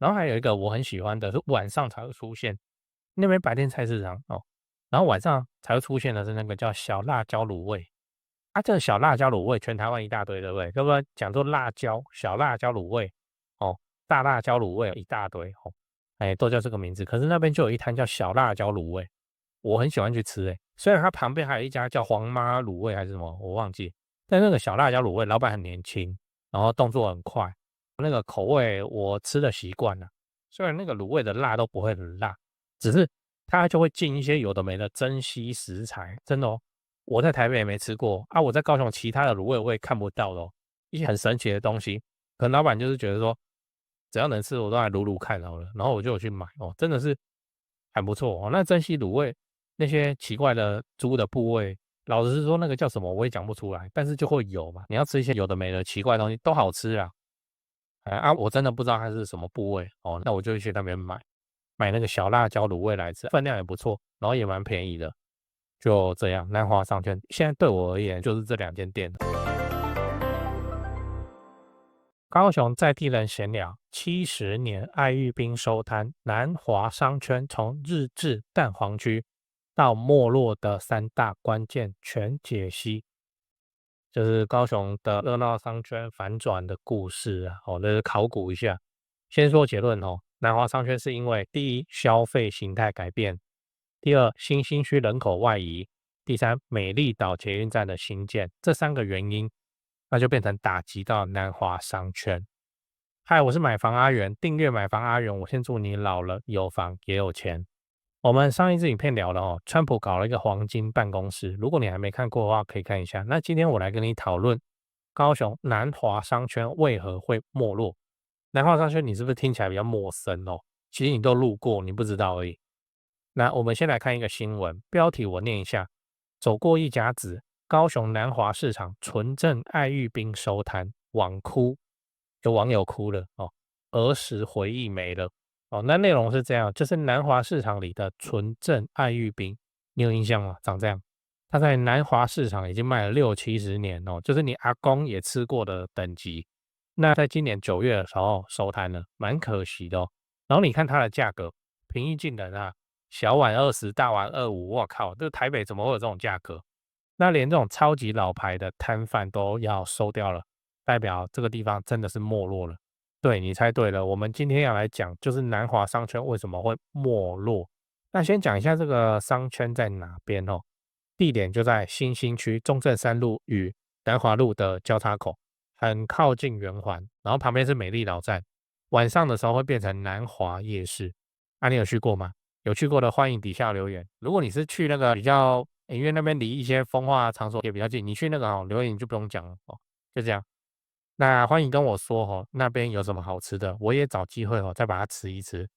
然后还有一个我很喜欢的是晚上才会出现，那边白天菜市场哦，然后晚上才会出现的是那个叫小辣椒卤味。啊，这个小辣椒卤味全台湾一大堆，对不对？要不然讲做辣椒、小辣椒卤味，哦，大辣椒卤味一大堆，哦，哎，都叫这个名字。可是那边就有一摊叫小辣椒卤味，我很喜欢去吃，虽然它旁边还有一家叫黄妈卤味还是什么，我忘记，但那个小辣椒卤味老板很年轻，然后动作很快，那个口味我吃的习惯了。虽然那个卤味的辣都不会很辣，只是它就会进一些有的没的珍稀食材，真的哦。我在台北也没吃过啊，我在高雄其他的卤味我也看不到的哦，一些很神奇的东西，可能老板就是觉得说，只要能吃我都来卤卤看好了，然后我就有去买哦，真的是很不错哦。那珍稀卤味那些奇怪的猪的部位，老实说那个叫什么我也讲不出来，但是就会有嘛。你要吃一些有的没的奇怪的东西都好吃啊，我真的不知道它是什么部位哦，那我就去那边买那个小辣椒卤味来吃，分量也不错，然后也蛮便宜的。就这样，南华商圈现在对我而言就是这两间店。高雄在地人闲聊70年爱玉冰收摊，南华商圈从日治蛋黄区到没落的三大关键全解析，就是高雄的热闹商圈反转的故事啊。这是考古一下。先说结论哦，南华商圈是因为第一消费形态改变，第二新兴区人口外移，第三美丽岛捷运站的新建，这三个原因，那就变成打击到南华商圈。嗨，我是买房阿元，订阅买房阿元，我先祝你老了有房也有钱。我们上一支影片聊了哦，川普搞了一个黄金办公室，如果你还没看过的话，可以看一下。那今天我来跟你讨论高雄南华商圈为何会没落。南华商圈你是不是听起来比较陌生哦？其实你都路过，你不知道而已。那我们先来看一个新闻，标题我念一下：走过一甲子，高雄南华市场纯正爱玉冰收摊，网哭，有网友哭了哦，儿时回忆没了哦。那内容是这样，就是南华市场里的纯正爱玉冰，你有印象吗？长这样，它在南华市场已经卖了60-70年哦，就是你阿公也吃过的等级。那在今年9月的时候收摊了，蛮可惜的哦。然后你看它的价格，平易近人啊，小碗20，大碗25，我靠，这个台北怎么会有这种价格？那连这种超级老牌的摊贩都要收掉了，代表这个地方真的是没落了。对，你猜对了，我们今天要来讲就是南华商圈为什么会没落。那先讲一下这个商圈在哪边哦，地点就在新兴区中正三路与南华路的交叉口，很靠近圆环，然后旁边是美丽老站。晚上的时候会变成南华夜市，你有去过吗？有去过的欢迎底下留言。如果你是去那个比较，因为那边离一些风化场所也比较近，你去那个留言你就不用讲了哦，就这样。那欢迎跟我说那边有什么好吃的，我也找机会再把它吃一吃。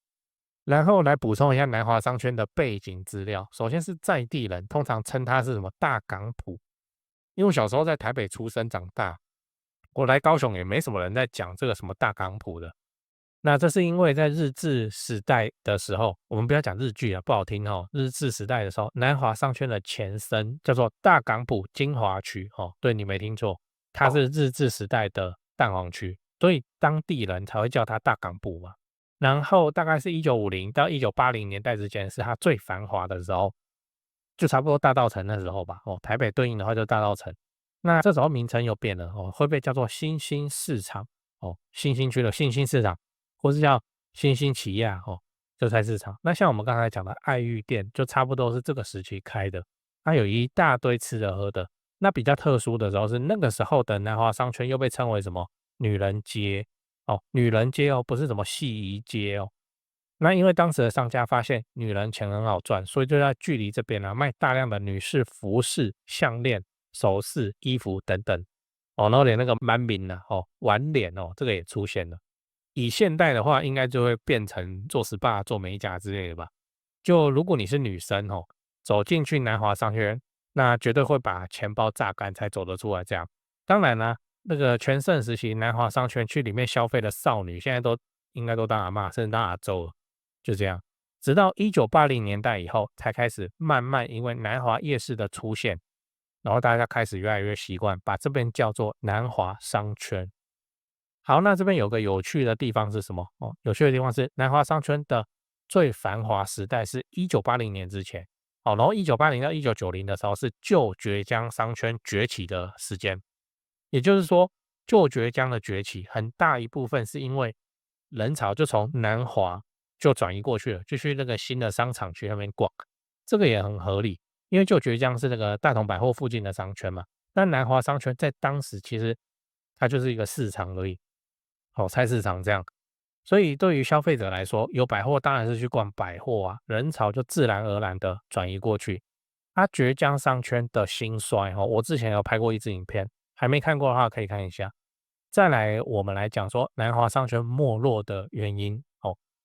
然后来补充一下南华商圈的背景资料。首先是在地人通常称它是什么大港埔，因为我小时候在台北出生长大，我来高雄也没什么人在讲这个什么大港埔的。那这是因为在日治时代的时候，我们不要讲日剧啊，不好听哦。日治时代的时候，南华商圈的前身叫做大港埔精华区对你没听错，它是日治时代的蛋黄区，所以当地人才会叫它大港埔嘛。然后大概是1950到1980年代之间是它最繁华的时候，就差不多大稻埕那时候吧。台北对应的话就大稻埕。那这时候名称又变了会被叫做新兴市场新兴区的新兴市场，或是叫新兴起亚这菜市场。那像我们刚才讲的爱玉店，就差不多是这个时期开的，它有一大堆吃的喝的。那比较特殊的时候是那个时候的南华商圈又被称为什么女人街女人街不是什么戏衣街那因为当时的商家发现女人钱很好赚，所以就在距离这边卖大量的女士服饰、项链、首饰、衣服等等然后连那个满名挽脸这个也出现了。以现代的话，应该就会变成做 SPA、做美甲之类的吧。就如果你是女生走进去南华商圈，那绝对会把钱包榨干才走得出来这样。当然啦，那个全盛时期南华商圈去里面消费的少女，现在都应该都当阿嬷，甚至当阿周了，就这样。直到1980年代以后，才开始慢慢因为南华夜市的出现，然后大家开始越来越习惯把这边叫做南华商圈。好，那这边有个有趣的地方是什么？有趣的地方是南华商圈的最繁华时代是1980年之前，然后1980到1990的时候是旧崛江商圈崛起的时间。也就是说，旧崛江的崛起很大一部分是因为人潮就从南华就转移过去了，就去那个新的商场去那边逛，这个也很合理，因为旧崛江是那个大同百货附近的商圈嘛，那南华商圈在当时其实它就是一个市场而已，菜市场这样，所以对于消费者来说，有百货当然是去逛百货啊，人潮就自然而然的转移过去。它崛江商圈的兴衰我之前有拍过一支影片，还没看过的话可以看一下。再来，我们来讲说南华商圈没落的原因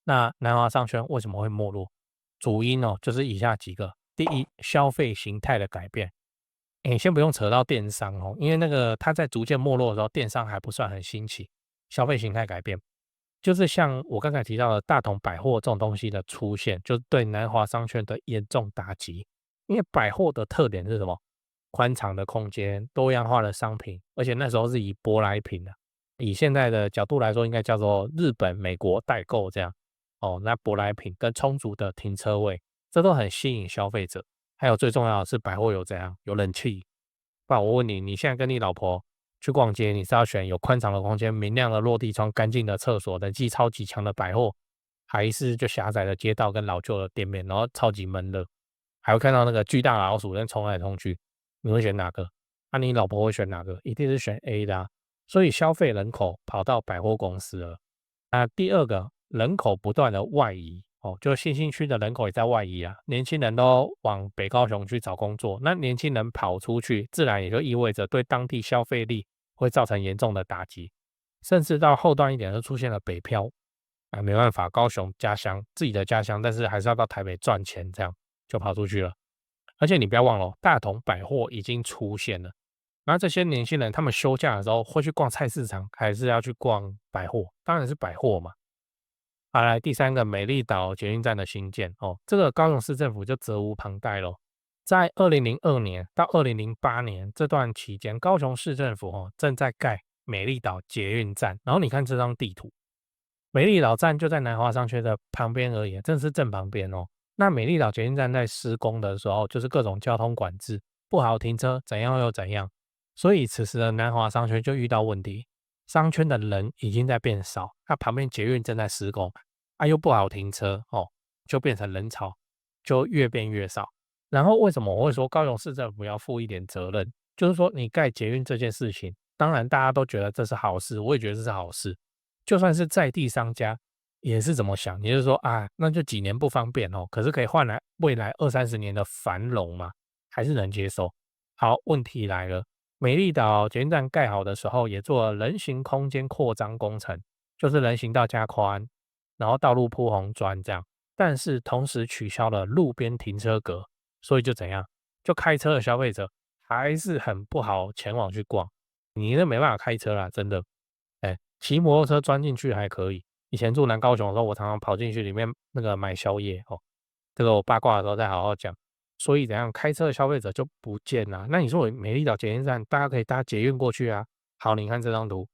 那南华商圈为什么会没落？主因就是以下几个：第一，消费形态的改变。先不用扯到电商因为那个它在逐渐没落的时候，电商还不算很兴起。消费形态改变，就是像我刚才提到的大同百货这种东西的出现，就是对南华商圈的严重打击。因为百货的特点是什么？宽敞的空间、多样化的商品，而且那时候是以舶来品的，以现在的角度来说，应该叫做日本、美国代购这样。那舶来品跟充足的停车位，这都很吸引消费者。还有最重要的是，百货有怎样？有冷气。不然我问你，你现在跟你老婆去逛街，你是要选有宽敞的空间、明亮的落地窗、干净的厕所、冷气超级强的百货，还是就狭窄的街道跟老旧的店面，然后超级闷热，还会看到那个巨大的老鼠在冲来冲去，你会选哪个？你老婆会选哪个？一定是选 A 的啊。所以消费人口跑到百货公司了。那第二个，人口不断的外移就新兴区的人口也在外移啊，年轻人都往北高雄去找工作，那年轻人跑出去，自然也就意味着对当地消费力会造成严重的打击，甚至到后段一点就出现了北漂没办法，高雄家乡自己的家乡，但是还是要到台北赚钱，这样就跑出去了。而且你不要忘了大同百货已经出现了。然后这些年轻人他们休假的时候会去逛菜市场，还是要去逛百货？当然是百货嘛。好，来第三个美丽岛捷运站的新建这个高雄市政府就责无旁贷咯。在2002年到2008年这段期间，高雄市政府正在盖美丽岛捷运站。然后你看这张地图，美丽岛站就在南华商圈的旁边而已，真的是正旁边那美丽岛捷运站在施工的时候，就是各种交通管制，不好停车，怎样又怎样。所以此时的南华商圈就遇到问题，商圈的人已经在变少，它旁边捷运正在施工，又不好停车就变成人潮，就越变越少。然后为什么我会说高雄市政府要负一点责任？就是说你盖捷运这件事情，当然大家都觉得这是好事，我也觉得这是好事。就算是在地商家也是怎么想，也就是说那就几年不方便可是可以换来未来20-30年的繁荣嘛，还是能接受。好，问题来了，美丽岛捷运站盖好的时候，也做了人行空间扩张工程，就是人行道加宽，然后道路铺红砖这样，但是同时取消了路边停车格，所以就怎样？就开车的消费者还是很不好前往去逛，你那没办法开车啦，真的。骑摩托车钻进去还可以。以前住南高雄的时候，我常常跑进去里面那个买宵夜这个我八卦的时候再好好讲。所以怎样，开车的消费者就不见了。那你说我美丽岛捷运站，大家可以搭捷运过去啊。好，你看这张图，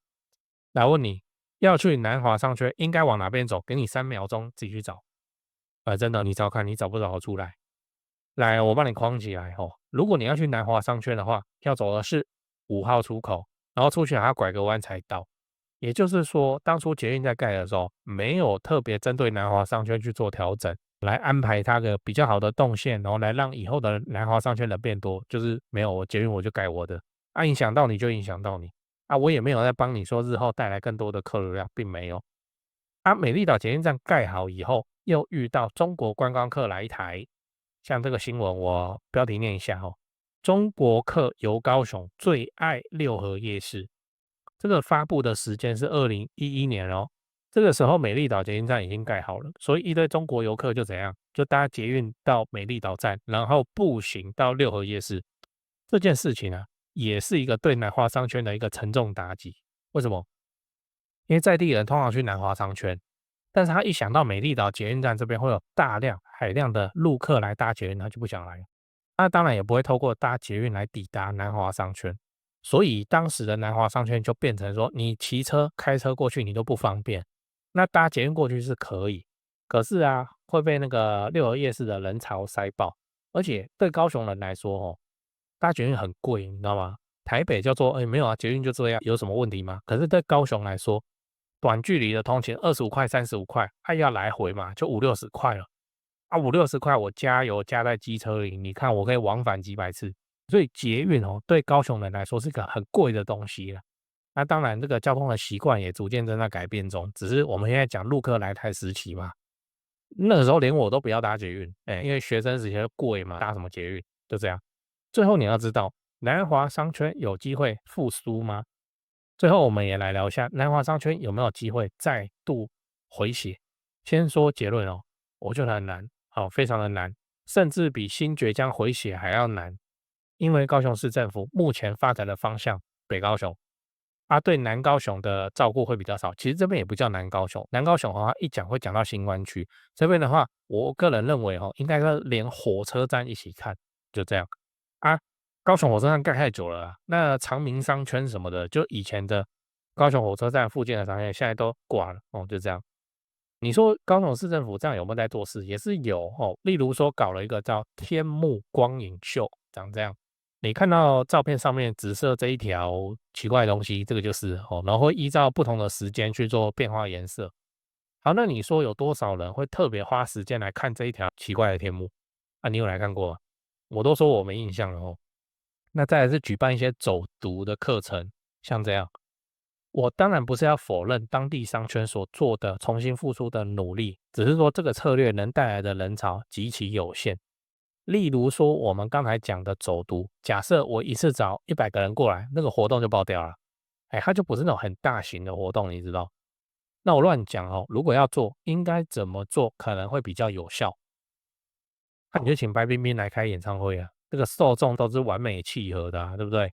来问你要去南华商圈，应该往哪边走？给你3秒钟自己去找。真的，你找看，你找不找得出来？来，我帮你框起来如果你要去南华商圈的话，要走的是5号出口，然后出去还要拐个弯才到。也就是说，当初捷运在盖的时候，没有特别针对南华商圈去做调整，来安排它的比较好的动线，然后来让以后的南华商圈人变多。就是没有捷运我就改我的，影响到你就影响到你我也没有在帮你说日后带来更多的客流量，并没有。美丽岛捷运站盖好以后，又遇到中国观光客来台，像这个新闻我标题念一下中国客游高雄最爱六合夜市。这个发布的时间是2011年这个时候美丽岛捷运站已经盖好了，所以一堆中国游客就怎样，就搭捷运到美丽岛站，然后步行到六合夜市。这件事情也是一个对南华商圈的一个沉重打击。为什么？因为在地人通常去南华商圈，但是他一想到美丽岛捷运站这边会有海量的陆客来搭捷运，他就不想来了。当然也不会透过搭捷运来抵达南华商圈。所以当时的南华商圈就变成说，你骑车、开车过去你都不方便，那搭捷运过去是可以，可是啊，会被那个六合夜市的人潮塞爆，而且对高雄人来说哦，搭捷运很贵，你知道吗？台北叫做没有啊，捷运就这样，有什么问题吗？可是对高雄来说，短距离的通勤25块、35块，还要来回嘛，就50-60块了。啊，50-60块我加油加在机车里，你看我可以往返几百次，所以捷运哦，对高雄人来说是个很贵的东西了。那当然，这个交通的习惯也逐渐正在改变中，只是我们现在讲陆客来台时期嘛，那个时候连我都不要搭捷运，因为学生时期贵嘛，搭什么捷运，就这样。最后你要知道，南华商圈有机会复苏吗？最后我们也来聊一下南华商圈有没有机会再度回血。先说结论哦，我觉得很难，好、非常的难，甚至比新崛江回血还要难，因为高雄市政府目前发展的方向北高雄，对南高雄的照顾会比较少。其实这边也不叫南高雄，南高雄的话一讲会讲到新湾区，这边的话，我个人认为应该是连火车站一起看，就这样啊。高雄火车站盖太久了啊，那长明商圈什么的，就以前的高雄火车站附近的商圈，现在都挂了哦，就这样。你说高雄市政府这样有没有在做事？也是有哦，例如说搞了一个叫天幕光影秀，长这样。你看到照片上面紫色这一条奇怪的东西，这个就是哦，然后会依照不同的时间去做变化颜色。好，那你说有多少人会特别花时间来看这一条奇怪的天幕啊？你有来看过吗？我都说我没印象了哦。那再来是举办一些走读的课程，像这样。我当然不是要否认当地商圈所做的重新复苏的努力，只是说这个策略能带来的人潮极其有限。例如说我们刚才讲的走读，假设我一次找100个人过来，那个活动就爆掉了。它就不是那种很大型的活动，你知道？那我乱讲哦，如果要做，应该怎么做可能会比较有效？那你就请白冰冰来开演唱会啊，这个受众都是完美契合的啊，对不对？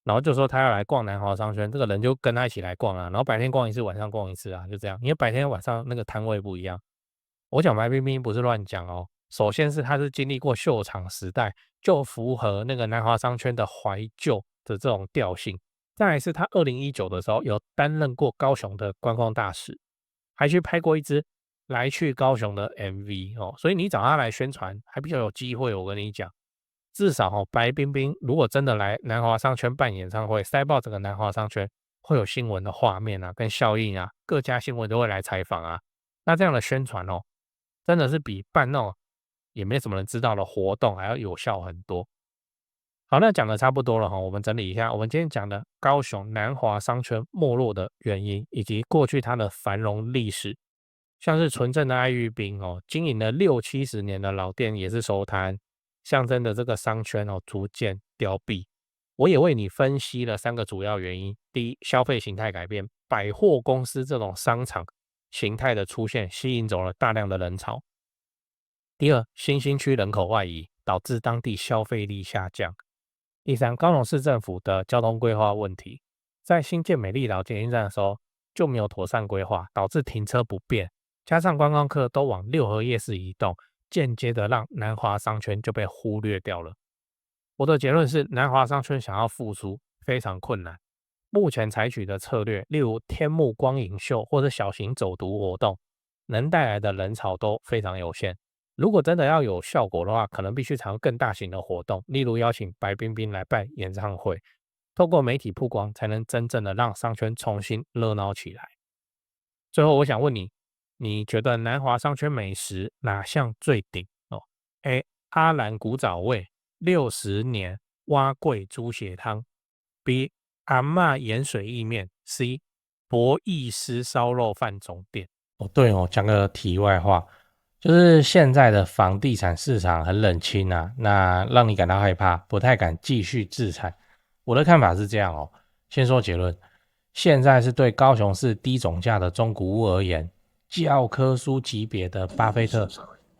然后就说他要来逛南华商圈，这个人就跟他一起来逛啊，然后白天逛一次，晚上逛一次啊，就这样。因为白天晚上那个摊位不一样。我讲白冰冰不是乱讲哦，首先是他是经历过秀场时代，就符合那个南华商圈的怀旧的这种调性。再来是他2019的时候有担任过高雄的观光大使，还去拍过一支来去高雄的 MV 哦，所以你找他来宣传还比较有机会。我跟你讲。至少白冰冰如果真的来南华商圈办演唱会，塞爆整个南华商圈，会有新闻的画面啊，跟效应啊，各家新闻都会来采访啊。那这样的宣传真的是比办那种也没什么人知道的活动还要有效很多。好，那讲的差不多了我们整理一下，我们今天讲的高雄南华商圈没落的原因，以及过去它的繁荣历史，像是纯正的爱玉冰经营了60-70年的老店也是收摊，象征的这个商圈逐渐凋敝。我也为你分析了3个主要原因：第一，消费形态改变，百货公司这种商场形态的出现，吸引走了大量的人潮；第二，新兴区人口外移，导致当地消费力下降；第三，高雄市政府的交通规划问题，在新建美丽岛捷运站的时候就没有妥善规划，导致停车不便，加上观光客都往六合夜市移动，间接的让南华商圈就被忽略掉了。我的结论是，南华商圈想要复苏非常困难。目前采取的策略，例如天幕光影秀或者小型走读活动，能带来的人潮都非常有限。如果真的要有效果的话，可能必须采用更大型的活动，例如邀请白冰冰来办演唱会，透过媒体曝光，才能真正的让商圈重新热闹起来。最后，我想问你，你觉得南华商圈美食哪项最顶？A. 阿兰古早味60年蛙桂猪血汤 B. 阿嬷盐水意面 C. 博弈师烧肉饭总店。对讲个题外话，就是现在的房地产市场很冷清啊，那让你感到害怕，不太敢继续自产。我的看法是这样先说结论，现在是对高雄市低总价的中古屋而言，教科书级别的巴菲特，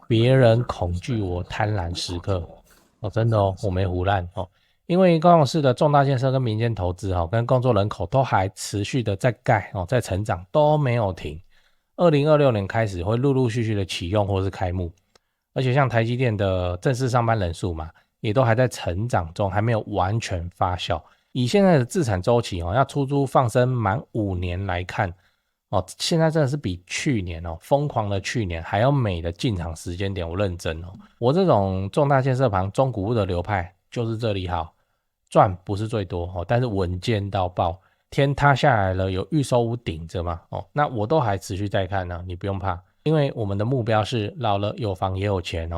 别人恐惧我贪婪时刻真的我没胡乱因为高雄市的重大建设跟民间投资跟工作人口都还持续的在盖在成长，都没有停。2026年开始会陆陆续续的启用或是开幕，而且像台积电的正式上班人数嘛，也都还在成长中，还没有完全发酵。以现在的自产周期要出租放生满5年来看现在真的是比去年疯狂的去年还要美的进场时间点，我认真我这种重大建设盘中古屋的流派就是这里好，赚不是最多但是稳健到爆，天塌下来了有预售屋顶着嘛那我都还持续在看呢，你不用怕，因为我们的目标是老了有房也有钱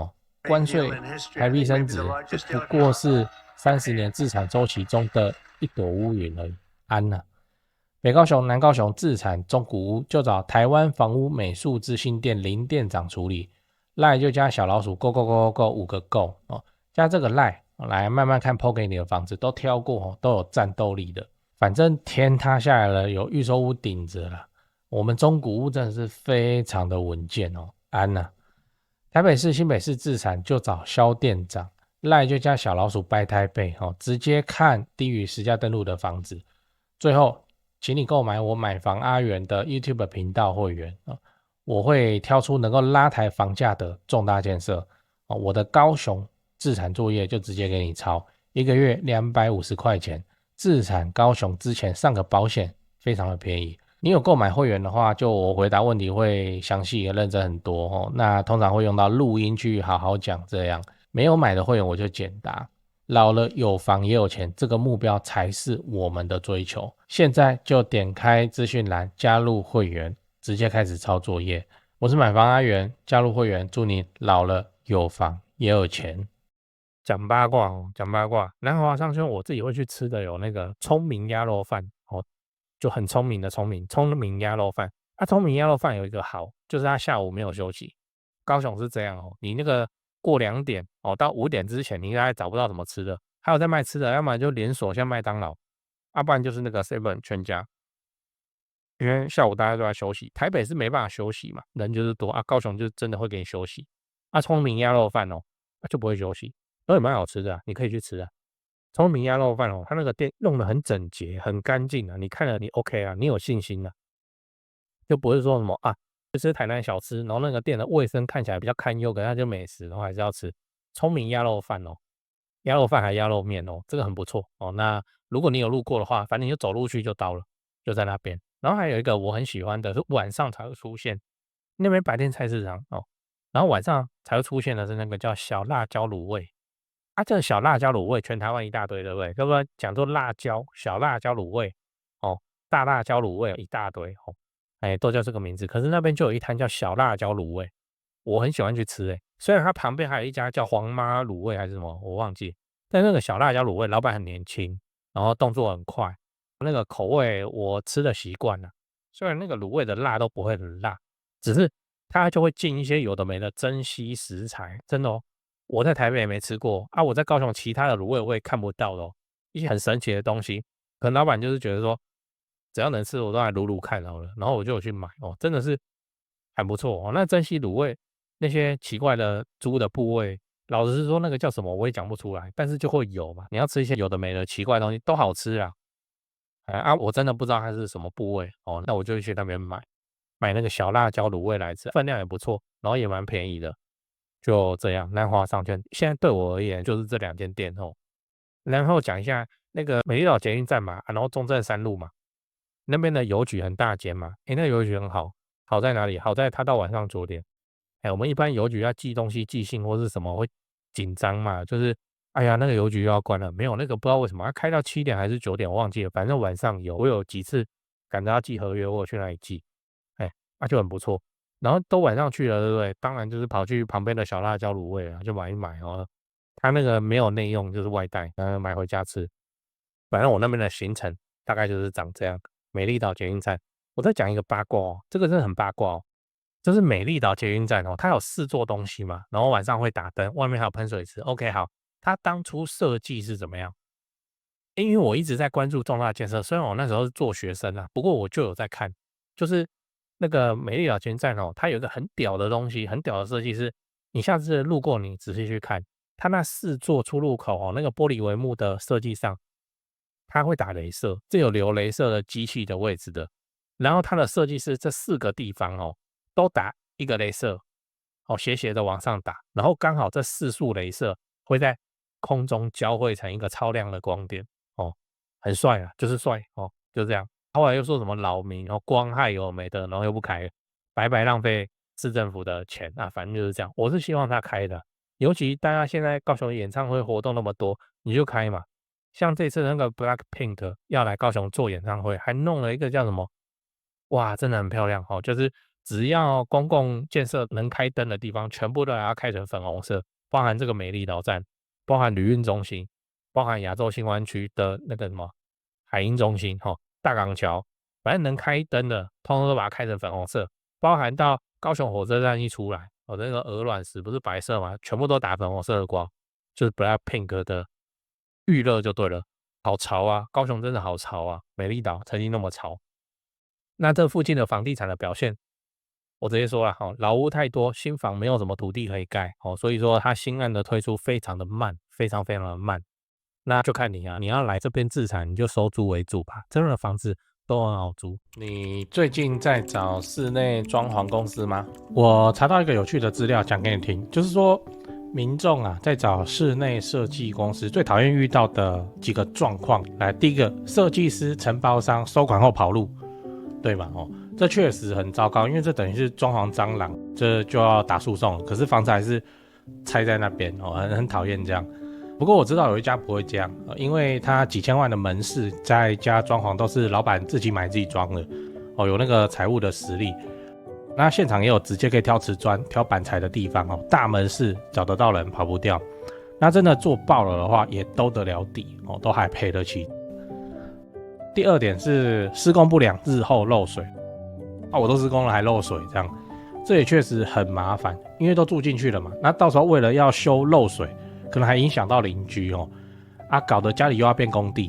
关税台币升值就不过是30年自产周期中的一朵乌云而已，安了。北高雄、南高雄自产中古屋就找台湾房屋美术资讯店林店长处理，赖就加小老鼠 go go go go 5个 go 加这个赖来慢慢看 PO 给你的房子都挑过都有战斗力的，反正天塌下来了有预售屋顶着了，我们中古屋真的是非常的稳健安了。台北市、新北市自产就找肖店长，赖就加小老鼠掰台北直接看低于实价登录的房子。最后请你购买我买房阿元的 YouTube 频道会员我会挑出能够拉抬房价的重大建设我的高雄自产作业就直接给你抄，1个月250块钱，自产高雄之前上个保险非常的便宜。你有购买会员的话，就我回答问题会详细也认真很多那通常会用到录音去好好讲，这样没有买的会员我就简答。老了有房也有钱，这个目标才是我们的追求。现在就点开资讯栏加入会员，直接开始抄作业。我是买房阿元，加入会员，祝你老了有房也有钱。讲八卦讲八卦。南华商圈我自己会去吃的有那个聪明鸭肉饭就很聪明的聪明鸭肉饭。聪明鸭肉饭有一个好，就是它下午没有休息。高雄是这样你那个过2点到5点之前，你应该找不到什么吃的。还有在卖吃的，要么就连锁像麦当劳，不然就是那个 Seven 全家。因为下午大家都在休息，台北是没办法休息嘛，人就是多高雄就真的会给你休息。聪明鸭肉饭就不会休息，也蛮好吃的你可以去吃聪明鸭肉饭它那个店弄得很整洁、很干净你看了你 OK 你有信心就不是说什么就吃台南小吃，然后那个店的卫生看起来比较堪忧，可是它就美食，然后还是要吃聪明鸭肉饭鸭肉饭还鸭肉面这个很不错那如果你有路过的话，反正你就走路去就到了，就在那边。然后还有一个我很喜欢的是晚上才会出现，那边白天菜市场然后晚上才会出现的是那个叫小辣椒卤味这个小辣椒卤味全台湾一大堆，对不对？要不然讲做辣椒小辣椒卤味大辣椒卤味一大堆都叫这个名字。可是那边就有一摊叫小辣椒卤味，我很喜欢去吃虽然它旁边还有一家叫黄妈卤味还是什么我忘记，但那个小辣椒卤味老板很年轻，然后动作很快，那个口味我吃的习惯了。虽然那个卤味的辣都不会很辣，只是它就会进一些有的没的珍稀食材，真的我在台北也没吃过我在高雄其他的卤味我也看不到的一些很神奇的东西。可能老板就是觉得说只要能吃我都来卤卤看好了，然后我就有去买真的是很不错那珍稀卤味那些奇怪的猪的部位，老实说那个叫什么我也讲不出来，但是就会有嘛。你要吃一些有的没的奇怪的东西都好吃我真的不知道它是什么部位那我就去那边买那个小辣椒卤味来吃，分量也不错，然后也蛮便宜的。就这样，南华商圈现在对我而言就是这2间店然后讲一下那个美丽岛捷运站嘛然后中正3路嘛，那边的邮局很大间嘛那邮局很好，好在哪里？好在它到晚上9点。我们一般邮局要寄东西寄信或是什么会紧张嘛，就是哎呀那个邮局又要关了，没有那个不知道为什么要开到7点还是9点我忘记了，反正晚上我有几次赶着要寄合约，我有去那里寄就很不错。然后都晚上去了对不对？当然就是跑去旁边的小辣椒卤味就买一买它那个没有内用就是外带买回家吃。反正我那边的行程大概就是长这样。美丽岛捷运站我再讲一个八卦这个真的很八卦就是美丽岛捷运站它有4座东西嘛，然后晚上会打灯，外面还有喷水池。OK 好，它当初设计是怎么样？因为我一直在关注重大建设，虽然我那时候是做学生不过我就有在看，就是那个美丽岛捷运站它有一个很屌的东西，很屌的设计是，你下次路过你仔细去看，它那4座出入口那个玻璃帷幕的设计上，它会打雷射，这有留雷射的机器的位置的。然后它的设计是这4个地方都打一个雷射斜斜的往上打，然后刚好这4束雷射会在空中交汇成一个超亮的光点很帅啊，就是帅哦，就这样。后来又说什么扰民，然后光害有没的，然后又不开，白白浪费市政府的钱啊，反正就是这样。我是希望他开的，尤其大家现在高雄演唱会活动那么多，你就开嘛。像这次那个 BLACKPINK 要来高雄做演唱会，还弄了一个叫什么？哇，真的很漂亮哦！就是只要公共建设能开灯的地方，全部都要开成粉红色，包含这个美丽岛站，包含旅运中心，包含亚洲新湾区的那个什么海鹰中心，大港桥，反正能开灯的，通通都把它开成粉红色，包含到高雄火车站一出来，那个鹅卵石不是白色吗？全部都打粉红色的光，就是 BLACKPINK 的预热就对了。好潮啊！高雄真的好潮啊！美丽岛曾经那么潮。那这附近的房地产的表现，我直接说了老屋太多，新房没有什么土地可以盖所以说它新案的推出非常的慢，非常非常的慢。那就看你啊，你要来这边自产，你就收租为主吧，这样的房子都很好租。你最近在找室内装潢公司吗？我查到一个有趣的资料讲给你听，就是说民众啊在找室内设计公司最讨厌遇到的几个状况。来，第一个，设计师承包商收款后跑路，对吧？这确实很糟糕，因为这等于是装潢蟑螂，这就要打诉讼，可是房子还是拆在那边很讨厌这样。不过我知道有一家不会这样，因为他几千万的门市，在家装潢都是老板自己买自己装的有那个财务的实力。那现场也有直接可以挑瓷砖、挑板材的地方大门市找得到人，跑不掉。那真的做爆了的话，也兜得了底都还赔得起。第二点是施工不良，日后漏水我都施工了还漏水，这样这也确实很麻烦，因为都住进去了嘛。那到时候为了要修漏水，可能还影响到邻居搞得家里又要变工地。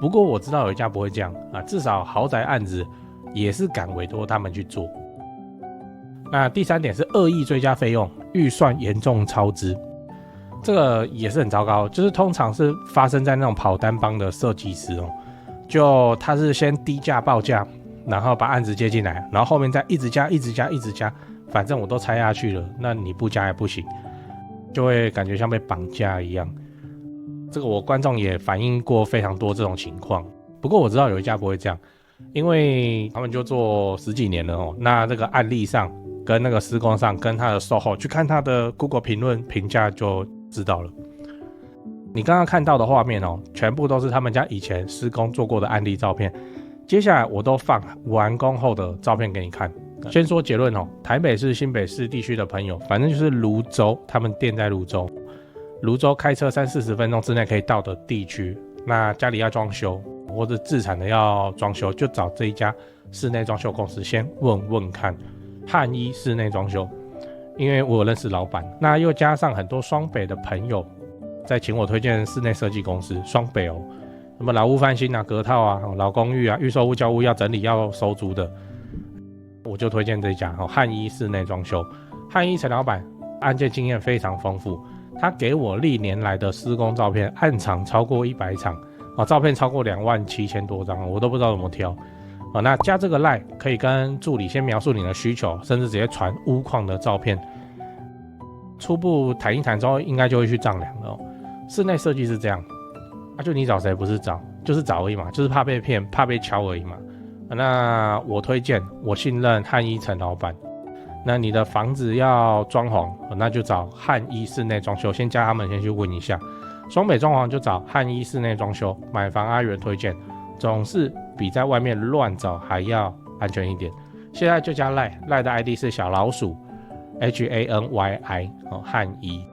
不过我知道有一家不会这样至少豪宅案子也是敢委托他们去做。那第三点是恶意追加费用，预算严重超支，这个也是很糟糕，就是通常是发生在那种跑单帮的设计师就他是先低价报价，然后把案子接进来，然后后面再一直加一直加一直加，反正我都拆下去了，那你不加也不行，就会感觉像被绑架一样。这个我观众也反映过非常多这种情况。不过我知道有一家不会这样，因为他们就做10几年了那这个案例上跟那个施工上跟他的售后去看他的 Google 评论评价就知道了。你刚刚看到的画面全部都是他们家以前施工做过的案例照片，接下来我都放完工后的照片给你看。先说结论台北市、新北市地区的朋友，反正就是泸州，他们店在泸州，泸州开车30-40分钟之内可以到的地区，那家里要装修或者自产的要装修，就找这一家室内装修公司先问问看。汉一室内装修，因为我有认识老板，那又加上很多双北的朋友在请我推荐室内设计公司，双北什么老屋翻新隔套老公寓预售屋交屋要整理要收租的，我就推荐这家汉一室内装修。汉一陈老板案件经验非常丰富，他给我历年来的施工照片，案场超过100场照片超过27000多张，我都不知道怎么挑那加这个 LINE 可以跟助理先描述你的需求，甚至直接传屋况的照片，初步谈一谈之后应该就会去丈量了室内设计是这样就你找谁不是找，就是找而已嘛，就是怕被骗怕被敲而已嘛那我推荐我信任汉一陈老板。那你的房子要装潢那就找汉一室内装修，先加他们先去问一下。双北装潢就找汉一室内装修，买房阿元推荐，总是比在外面乱找还要安全一点。现在就加 LINE 的 ID 是小老鼠HANYI 汉一。